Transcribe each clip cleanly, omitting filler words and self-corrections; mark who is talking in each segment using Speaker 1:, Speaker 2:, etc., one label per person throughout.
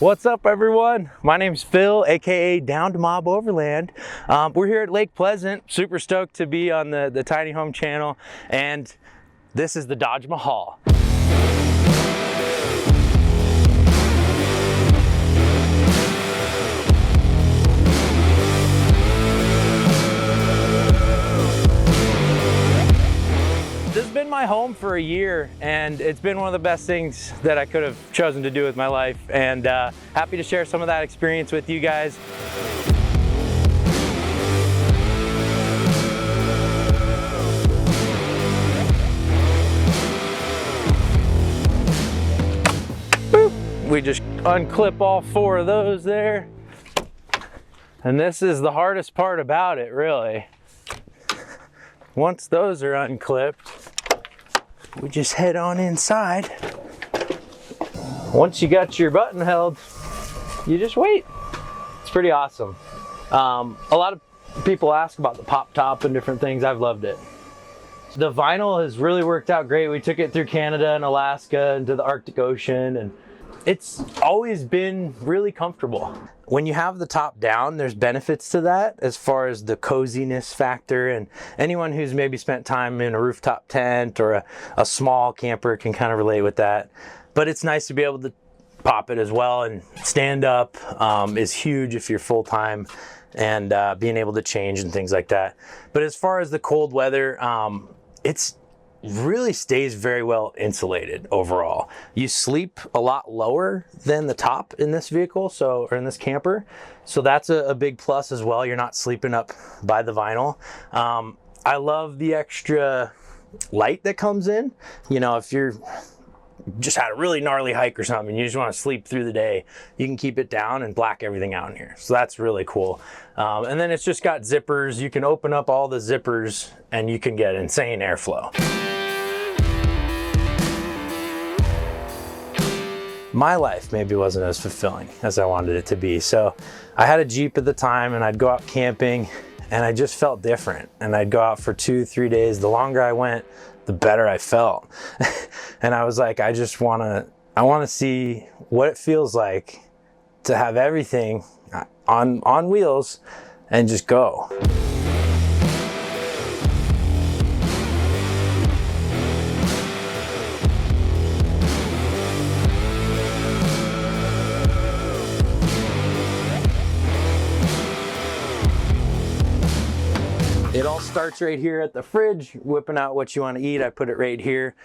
Speaker 1: What's up, everyone? My name's Phil, aka Down to Mob Overland. We're here at Lake Pleasant. Super stoked to be on the Tiny Home channel, and this is the Dodge Mahal. This has been my home for a year, and it's been one of the best things that I could have chosen to do with my life, and happy to share some of that experience with you guys. Boop. We just unclip all 4 of those there, and this is the hardest part about it, really. Once those are unclipped, we just head on inside. Once you got your button held, you just wait. It's pretty awesome. A lot of people ask about the pop top and different things. I've loved it. The vinyl has really worked out great. We took it through Canada and Alaska and to the Arctic Ocean, and it's always been really comfortable. When you have the top down, there's benefits to that as far as the coziness factor, and anyone who's maybe spent time in a rooftop tent or a small camper can kind of relate with that. But it's nice to be able to pop it as well, and stand up is huge if you're full-time, and being able to change and things like that. But as far as the cold weather, it's really stays very well insulated overall. You sleep a lot lower than the top in this vehicle, or in this camper. So that's a big plus as well. You're not sleeping up by the vinyl. I love the extra light that comes in. You know, if you're just had a really gnarly hike or something, you just want to sleep through the day, you can keep it down and black everything out in here. So that's really cool. And then it's just got zippers. You can open up all the zippers and you can get insane airflow. My life maybe wasn't as fulfilling as I wanted it to be. So I had a Jeep at the time, and I'd go out camping, and I just felt different. And I'd go out for 2-3 days. The longer I went, the better I felt. And I was like, I want to see what it feels like to have everything on wheels and just go. It all starts right here at the fridge, whipping out what you want to eat. I put it right here.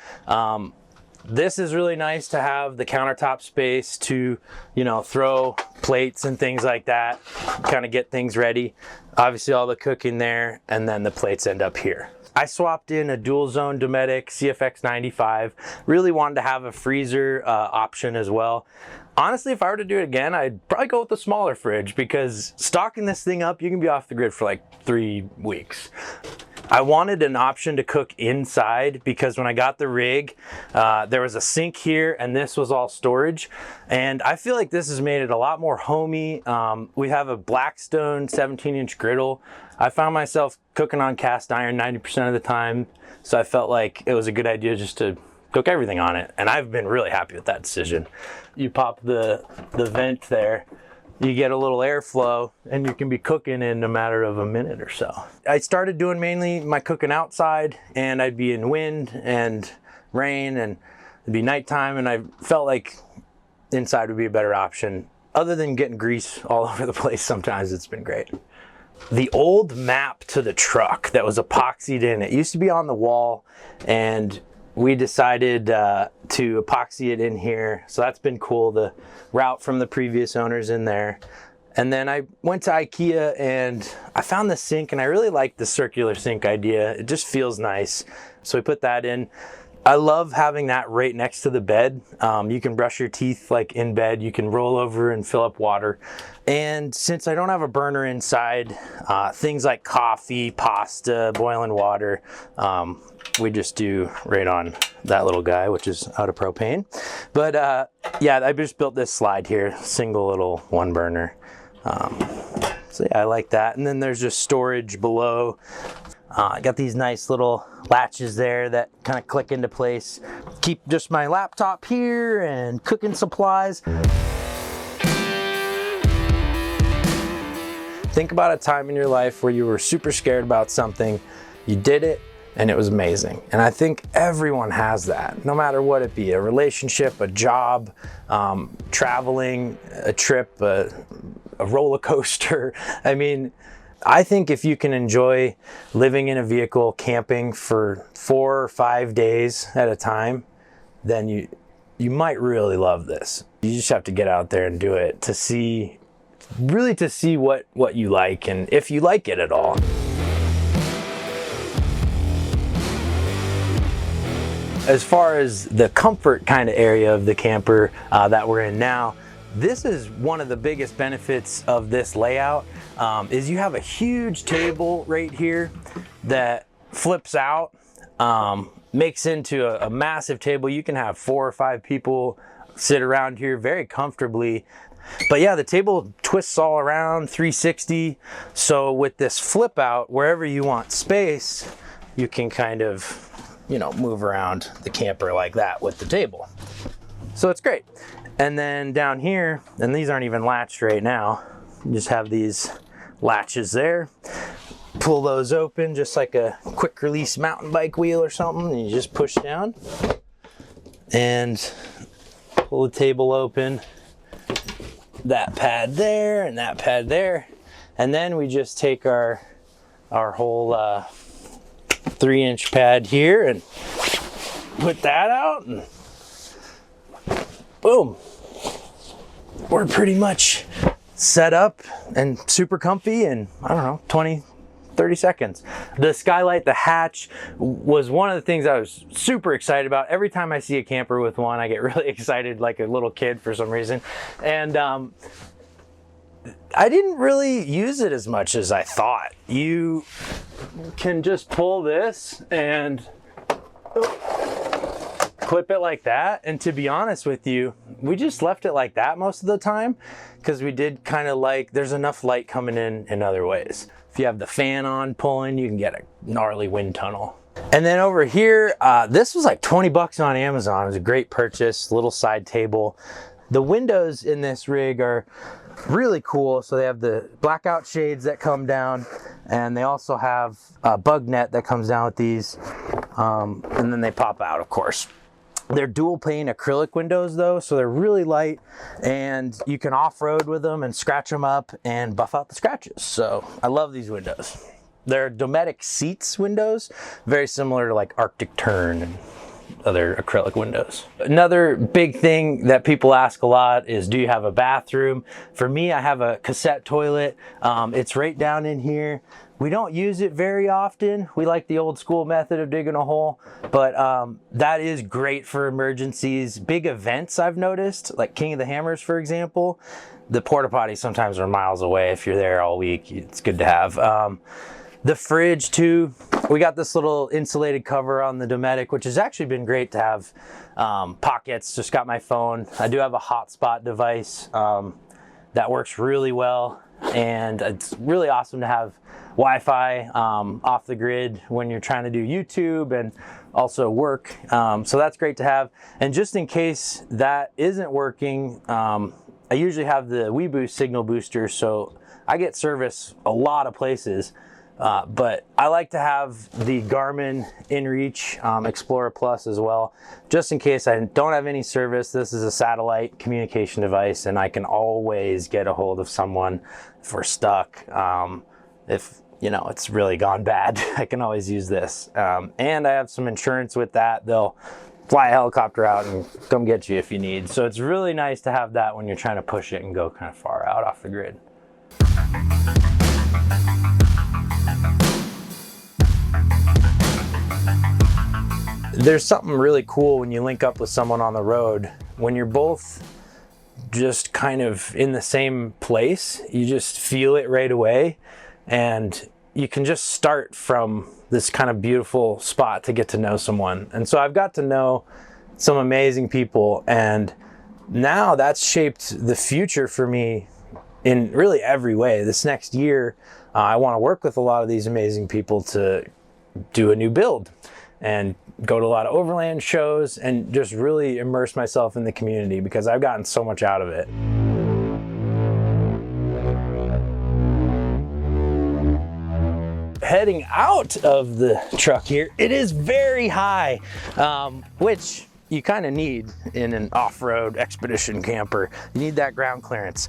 Speaker 1: This is really nice to have the countertop space to, you know, throw plates and things like that, kind of get things ready. Obviously all the cooking there, and then the plates end up here. I swapped in a dual zone Dometic CFX 95. Really wanted to have a freezer option as well. Honestly, if I were to do it again, I'd probably go with the smaller fridge, because stocking this thing up, you can be off the grid for like 3 weeks. I wanted an option to cook inside, because when I got the rig, there was a sink here and this was all storage. And I feel like this has made it a lot more homey. We have a Blackstone 17-inch griddle. I found myself cooking on cast iron 90% of the time. So I felt like it was a good idea just to cook everything on it. And I've been really happy with that decision. You pop the vent there, you get a little airflow, and you can be cooking in a matter of a minute or so. I started doing mainly my cooking outside, and I'd be in wind and rain, and it'd be nighttime, and I felt like inside would be a better option. Other than getting grease all over the place, sometimes it's been great. The old map to the truck that was epoxied in, it used to be on the wall, and we decided to epoxy it in here. So that's been cool. The route from the previous owners in there. And then I went to IKEA and I found the sink, and I really like the circular sink idea. It just feels nice. So we put that in. I love having that right next to the bed. You can brush your teeth like in bed. You can roll over and fill up water. And since I don't have a burner inside, things like coffee, pasta, boiling water, we just do right on that little guy, which is out of propane. But yeah, I just built this slide here, single little 1 burner. So yeah, I like that. And then there's just storage below. I got these nice little latches there that kind of click into place. Keep just my laptop here and cooking supplies. Think about a time in your life where you were super scared about something, you did it, and it was amazing. And I think everyone has that, no matter what it be, a relationship, a job, traveling, a trip, a roller coaster. I mean, I think if you can enjoy living in a vehicle, camping for 4 or 5 days at a time, then you might really love this. You just have to get out there and do it to see, really to see what you like and if you like it at all. As far as the comfort kind of area of the camper that we're in now, this is one of the biggest benefits of this layout, is you have a huge table right here that flips out, makes into a massive table. You can have 4 or 5 people sit around here very comfortably. But yeah, the table twists all around 360. So with this flip out, wherever you want space, you can kind of, you know, move around the camper like that with the table. So it's great. And then down here, and these aren't even latched right now, you just have these latches there. Pull those open just like a quick release mountain bike wheel or something, and you just push down and pull the table open. That pad there and that pad there. And then we just take our whole 3-inch pad here and put that out, and boom, we're pretty much set up and super comfy in, I don't know, 20-30 seconds. The skylight, the hatch, was one of the things I was super excited about. Every time I see a camper with one, I get really excited like a little kid for some reason. And I didn't really use it as much as I thought. You can just pull this and clip it like that. And to be honest with you, we just left it like that most of the time because we did kind of like, there's enough light coming in other ways. If you have the fan on pulling, you can get a gnarly wind tunnel. And then over here, this was like 20 bucks on Amazon. It was a great purchase, little side table. The windows in this rig are really cool. So they have the blackout shades that come down, and they also have a bug net that comes down with these, and then they pop out, of course. They're dual pane acrylic windows though, so they're really light, and you can off-road with them and scratch them up and buff out the scratches. So I love these windows. They're Dometic Seats windows, very similar to like Arctic Tern and other acrylic windows. Another big thing that people ask a lot is, do you have a bathroom? For me, I have a cassette toilet. It's right down in here. We don't use it very often. We like the old school method of digging a hole, but that is great for emergencies. Big events I've noticed, like King of the Hammers, for example, the porta potties sometimes are miles away. If you're there all week, it's good to have. The fridge too, we got this little insulated cover on the Dometic, which has actually been great to have pockets. Just got my phone. I do have a hotspot device that works really well, and it's really awesome to have Wi-Fi off the grid when you're trying to do YouTube and also work. So that's great to have. And just in case that isn't working, I usually have the WeBoost signal booster, so I get service a lot of places. But I like to have the Garmin Inreach Explorer Plus as well, just in case I don't have any service. This is a satellite communication device, and I can always get a hold of someone if we're stuck. If you know it's really gone bad, I can always use this. And I have some insurance with that. They'll fly a helicopter out and come get you if you need. So it's really nice to have that when you're trying to push it and go kind of far out off the grid. There's something really cool when you link up with someone on the road. When you're both just kind of in the same place, you just feel it right away, and you can just start from this kind of beautiful spot to get to know someone. And so I've got to know some amazing people, and now that's shaped the future for me in really every way. This next year, I want to work with a lot of these amazing people to do a new build and go to a lot of overland shows and just really immerse myself in the community, because I've gotten so much out of it. heading out of the truck here. It is very high, which you kind of need in an off-road expedition camper. You need that ground clearance.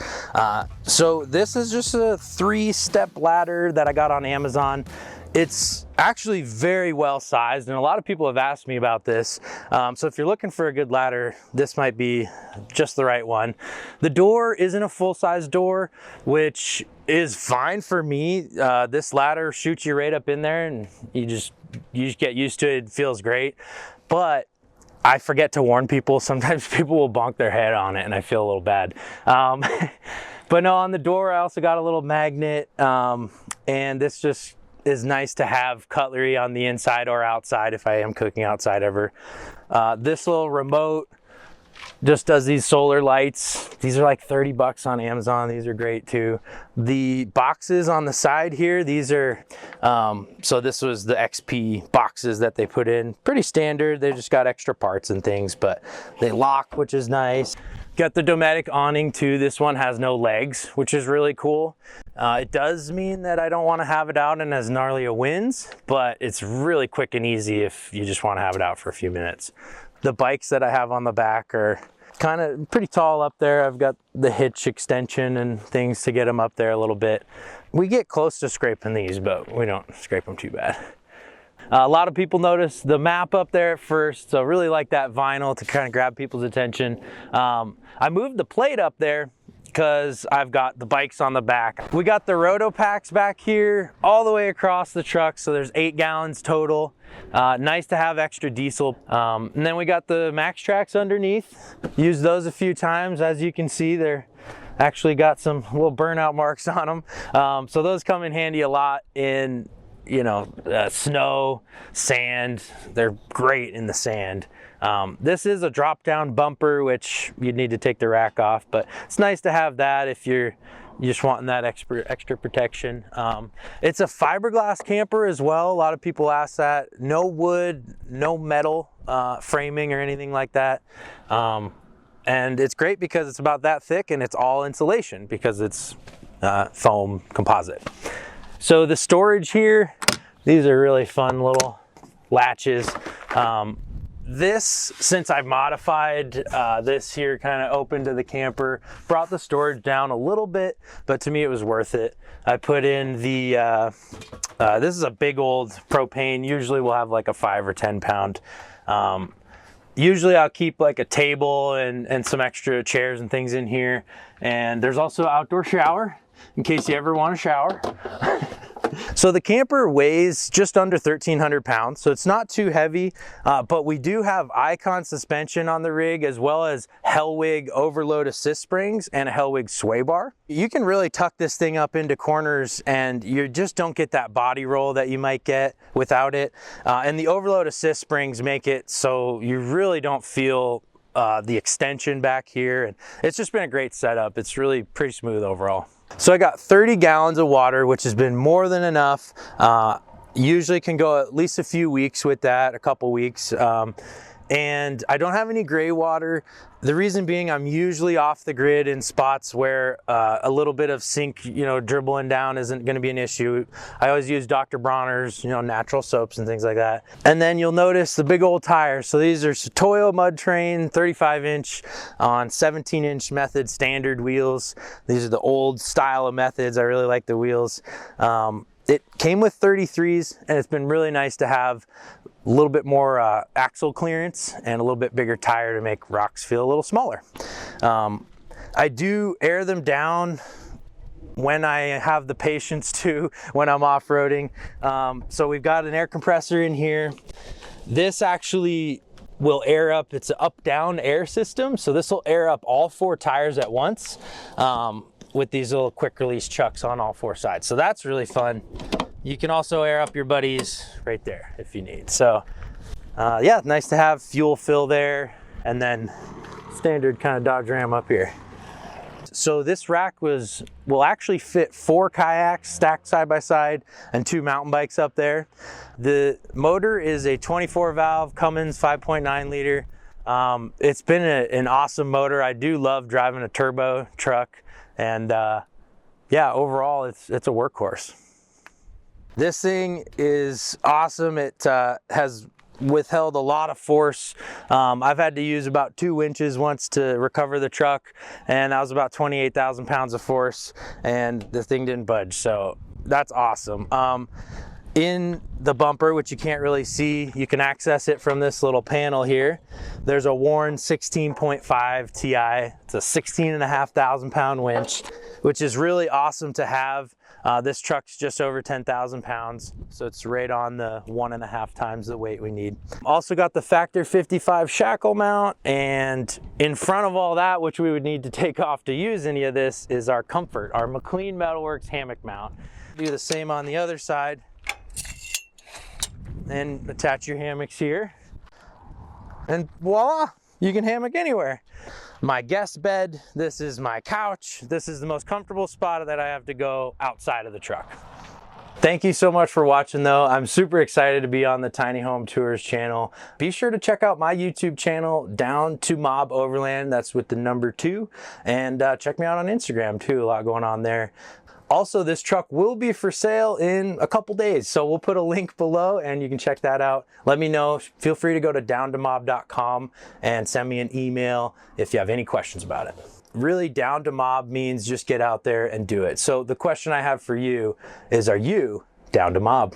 Speaker 1: So this is just a 3-step ladder that I got on Amazon. It's actually very well sized, and a lot of people have asked me about this. So if you're looking for a good ladder, this might be just the right one. The door isn't a full-size door, which is fine for me. This ladder shoots you right up in there, and you just get used to it. It feels great. But I forget to warn people. Sometimes people will bonk their head on it and I feel a little bad. But no, on the door, I also got a little magnet. And this just is nice to have cutlery on the inside or outside if I am cooking outside ever. This little remote just does these solar lights. These are like 30 bucks on Amazon. These are great too. The boxes on the side here, these are, so this was the XP boxes that they put in. Pretty standard. They just got extra parts and things, but they lock, which is nice. Got the Dometic awning too. This one has no legs, which is really cool. It does mean that I don't want to have it out in as gnarly a winds, but it's really quick and easy if you just want to have it out for a few minutes. The bikes that I have on the back are kind of pretty tall up there. I've got the hitch extension and things to get them up there a little bit. We get close to scraping these, but we don't scrape them too bad. A lot of people notice the map up there at first, so really like that vinyl to kind of grab people's attention. I moved the plate up there because I've got the bikes on the back. We got the roto packs back here all the way across the truck, so there's 8 gallons total. Nice to have extra diesel. And then we got the Max Tracks underneath. Used those a few times. As you can see, they're actually got some little burnout marks on them. So those come in handy a lot in, you know, snow, sand. They're great in the sand. This is a drop down bumper, which you'd need to take the rack off, but it's nice to have that if you're just wanting that extra protection. It's a fiberglass camper as well. A lot of people ask that. No wood, no metal framing or anything like that. And it's great because it's about that thick and it's all insulation because it's foam composite. So the storage here, these are really fun little latches. This, since I've modified this here, kind of open to the camper, brought the storage down a little bit, but to me it was worth it. I put in the, this is a big old propane. Usually we'll have like a 5 or 10 pound. Usually I'll keep like a table and some extra chairs and things in here. And there's also an outdoor shower in case you ever want to shower. So the camper weighs just under 1,300 pounds, so it's not too heavy, but we do have Icon suspension on the rig, as well as Hellwig overload assist springs and a Hellwig sway bar. You can really tuck this thing up into corners and you just don't get that body roll that you might get without it. And the overload assist springs make it so you really don't feel the extension back here. And it's just been a great setup. It's really pretty smooth overall. So I got 30 gallons of water, which has been more than enough. Usually can go at least a few weeks with that, a couple weeks. And I don't have any gray water. The reason being I'm usually off the grid in spots where a little bit of sink, you know, dribbling down isn't going to be an issue. I always use Dr. Bronner's, you know, natural soaps and things like that. And then you'll notice the big old tires. So these are Toyo Mud Train 35-inch on 17-inch Method standard wheels. These are the old style of Methods. I really like the wheels. It came with 33s, and it's been really nice to have a little bit more axle clearance and a little bit bigger tire to make rocks feel a little smaller. I do air them down when I have the patience to, when I'm off-roading. So we've got an air compressor in here. This actually will air up, it's an up-down air system, so this will air up all 4 tires at once. With these little quick release chucks on all 4 sides. So that's really fun. You can also air up your buddies right there if you need. So yeah, nice to have fuel fill there, and then standard kind of Dodge Ram up here. So this rack will actually fit 4 kayaks stacked side by side and 2 mountain bikes up there. The motor is a 24 valve Cummins 5.9 liter. It's been an awesome motor. I do love driving a turbo truck. And yeah, overall, it's a workhorse. This thing is awesome. It has withheld a lot of force. I've had to use about 2 winches once to recover the truck, and that was about 28,000 pounds of force, and the thing didn't budge, so that's awesome. In the bumper, which you can't really see, you can access it from this little panel here. There's a Warren 16.5 TI. It's a 16,500 pound winch, which is really awesome to have. This truck's just over 10,000 pounds, so it's right on the 1.5 times the weight we need. Also got the Factor 55 shackle mount, and in front of all that, which we would need to take off to use any of this, is our CAMPER, our McLean Metalworks hammock mount. Do the same on the other side, and attach your hammocks here, and voila, you can hammock anywhere. My guest bed, this is my couch. This is the most comfortable spot that I have to go outside of the truck. Thank you so much for watching though. I'm super excited to be on the Tiny Home Tours channel. Be sure to check out my YouTube channel, Down to Mob Overland. That's with the number 2. And check me out on Instagram too, a lot going on there. Also, this truck will be for sale in a couple days, so we'll put a link below and you can check that out. Let me know. Feel free to go to downtomob.com and send me an email if you have any questions about it. Really, down to mob means just get out there and do it. So the question I have for you is, are you down to mob?